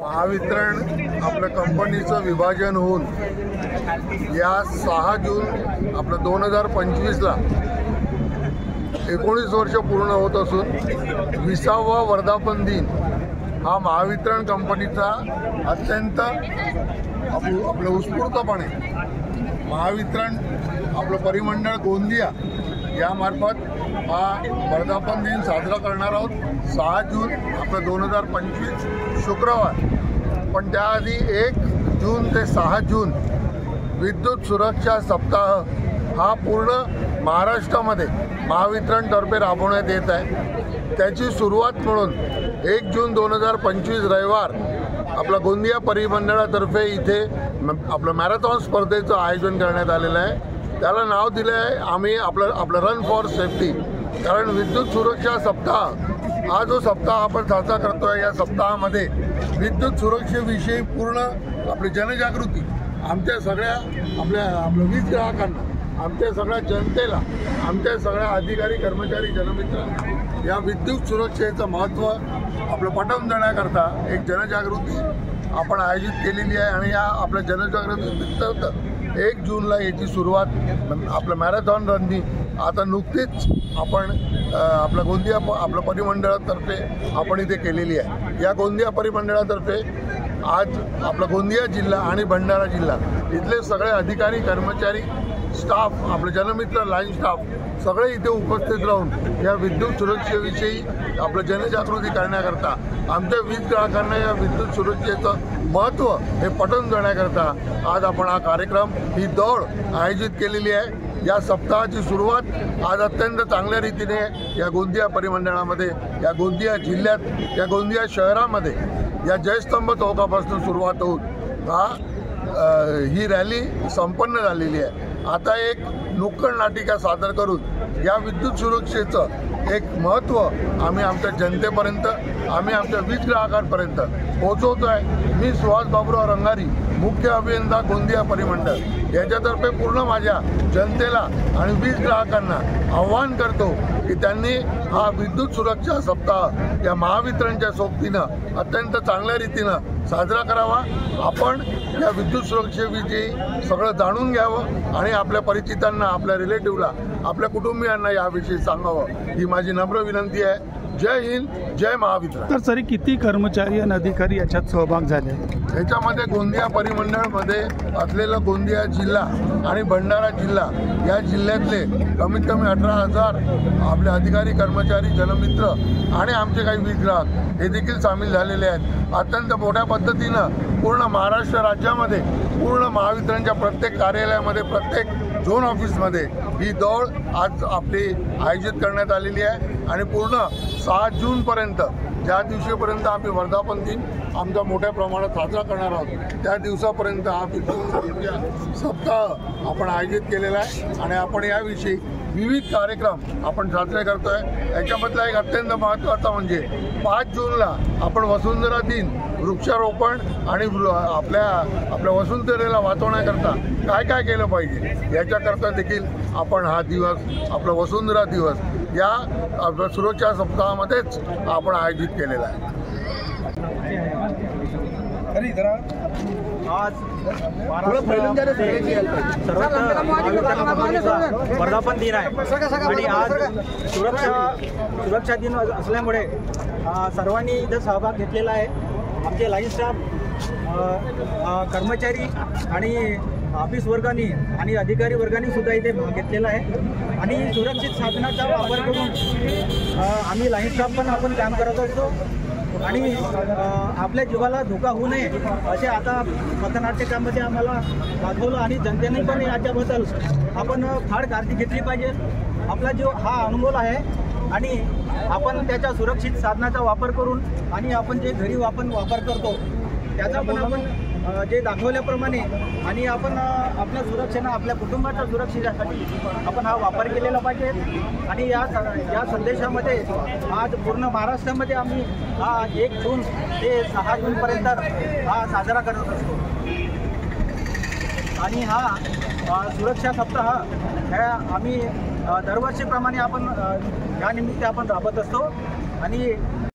महावितरण आपल्या कंपनीचं विभाजन होऊन या 6 जून आपलं 2025ला 19 वर्ष पूर्ण होत असून 20वा वर्धापन दिन हा महावितरण कंपनीचा अत्यंत आपलं उत्स्फूर्तपणे महावितरण आपलं परिमंडळ गोंदिया यामार्फत हा वर्धापन दिन साजरा करणार आहोत 6 जून आपलं 2025 शुक्रवार। पण त्याआधी 1 जून ते 6 जून विद्युत सुरक्षा सप्ताह हा पूर्ण महाराष्ट्रामध्ये महावितरणतर्फे राबवण्यात येत आहे। त्याची सुरुवात म्हणून 1 जून 2025 रविवार आपला गोंदिया परिमंडळातर्फे इथे आपलं मॅरेथॉन स्पर्धेचं आयोजन करण्यात आलेलं आहे। त्याला नाव दिलं आहे आम्ही आपलं रन फॉर सेफ्टी। कारण विद्युत सुरक्षा सप्ताह हा जो सप्ताह आपण साजरा करतोय या सप्ताहामध्ये विद्युत सुरक्षेविषयी पूर्ण आपली जनजागृती आमच्या सगळ्या आपल्या वीज ग्राहकांना, आमच्या सगळ्या जनतेला, आमच्या सगळ्या अधिकारी कर्मचारी जनमित्र या विद्युत सुरक्षेचं महत्त्व आपलं पटवून देण्याकरता एक जनजागृती आपण आयोजित केलेली आहे। आणि या आपल्या जनजागृतीनिमित्त 1 जूनला याची सुरुवात आपलं मॅरेथॉन रननी आता नुकतीच आपण आपल्या गोंदिया आपल्या परिमंडळातर्फे आपण इथे केलेली आहे। या गोंदिया परिमंडळातर्फे आज आपला गोंदिया जिल्हा आणि भंडारा जिल्हा इथले सगळे अधिकारी कर्मचारी स्टाफ आपले जनमित्र लाईन स्टाफ सगळे इथे उपस्थित राहून या विद्युत सुरक्षेविषयी आपलं जनजागृती करण्याकरता आमच्या वीज ग्राहकांना या विद्युत सुरक्षेचं महत्त्व हे पटवून देण्याकरता आज आपण हा कार्यक्रम ही दौड आयोजित केलेली आहे। या सप्ताहाची सुरुवात आज अत्यंत चांगल्या रीतीने या गोंदिया परिमंडळामध्ये, या गोंदिया जिल्ह्यात, या गोंदिया शहरामध्ये या जयस्तंभ चौकापासून सुरुवात होऊन ही रॅली संपन्न झालेली आहे। आता एक नुक्कड नाटिका सादर करून या विद्युत सुरक्षेचं एक महत्त्व आम्ही आमच्या जनतेपर्यंत, आम्ही आमच्या वीज ग्राहकांपर्यंत पोहोचवतो आहे। मी सुहास बाबूराव रंगारी, मुख्य अभियंता गोंदिया परिमंडळ याच्यातर्फे पूर्ण माझ्या जनतेला आणि वीज ग्राहकांना आव्हान करतो की त्यांनी हा विद्युत सुरक्षा सप्ताह या महावितरणच्या सोबतीनं अत्यंत चांगल्या रीतीनं साजरा करावा। आपण या विद्युत सुरक्षेविषयी सगळं जाणून घ्यावं आणि आपल्या परिचितांना, आपल्या रिलेटिव्हला, आपल्या कुटुंबियांना याविषयी सांगावं ही माझी नम्र विनंती आहे। जय हिंद, जय महावितरण। तर सरी किती कर्मचारी आणि अधिकारी याच्यात सहभाग झाले? याच्यामध्ये गोंदिया परिमंडळमध्ये असलेला गोंदिया जिल्हा आणि भंडारा जिल्हा या जिल्ह्यातले कमीत कमी 18,000 आपले अधिकारी कर्मचारी जनमित्र आणि आमचे काही वीज ग्राहक हे देखील सामील झालेले आहेत। अत्यंत मोठ्या पद्धतीनं पूर्ण महाराष्ट्र राज्यामध्ये पूर्ण महावितरणच्या प्रत्येक कार्यालयामध्ये, प्रत्येक झोन ऑफिसमध्ये ही दौड आज आपली आयोजित करण्यात आलेली आहे। आणि पूर्ण 6 जूनपर्यंत ज्या दिवशीपर्यंत आम्ही वर्धापन दिन आमचा मोठ्या प्रमाणात साजरा करणार आहोत त्या दिवसापर्यंत हा विद्युत सप्ताह आपण आयोजित केलेला आहे। आणि आपण याविषयी विविध कार्यक्रम आपण साजरे करतोय। याच्यामधला एक अत्यंत महत्त्वाचा म्हणजे 5 जूनला आपण वसुंधरा दिन, वृक्षारोपण आणि आपल्या वसुंधरेला वाचवण्याकरता काय काय केलं पाहिजे याच्याकरता देखील आपण हा दिवस, आपला वसुंधरा दिवस या आपल्या सुरक्षा सप्ताहामध्येच आपण आयोजित केलेला आहे। आज वर्धापन दिन आहे आणि आज सुरक्षा दिन असल्यामुळे सर्वांनी इथं सहभाग घेतलेला आहे। आमचे लाईन स्टाफ, कर्मचारी आणि ऑफिस वर्गाने आणि अधिकारी वर्गाने सुद्धा इथे भाग घेतलेला आहे। आणि सुरक्षित साधनाचा वापर करून आम्ही लाईन स्टाफ पण आपण काम करत असतो आणि आपल्या जीवाला धोका होऊ नये असे आता पथनाट्यकामध्ये आम्हाला दाखवलं आणि जनतेने पण याच्याबद्दल आपण फार काळजी घेतली पाहिजे। आपला जो हा अनुभव आहे आणि आपण त्याच्या सुरक्षित साधनाचा वापर करून आणि आपण जे घरी आपण वापर करतो त्याचा पण आपण जे दाखवल्याप्रमाणे आणि आपण आपल्या सुरक्षेनं, आपल्या कुटुंबाच्या सुरक्षेसाठी आपण हा वापर केलेला पाहिजे। आणि या संदेशामध्ये आज पूर्ण महाराष्ट्रामध्ये आम्ही हा 1 जून ते 6 जूनपर्यंत हा साजरा करत असतो। आणि हा सुरक्षा सप्ताह ह्या आम्ही दरवर्षीप्रमाणे आपण या निमित्त आपण राबत असतो। आणि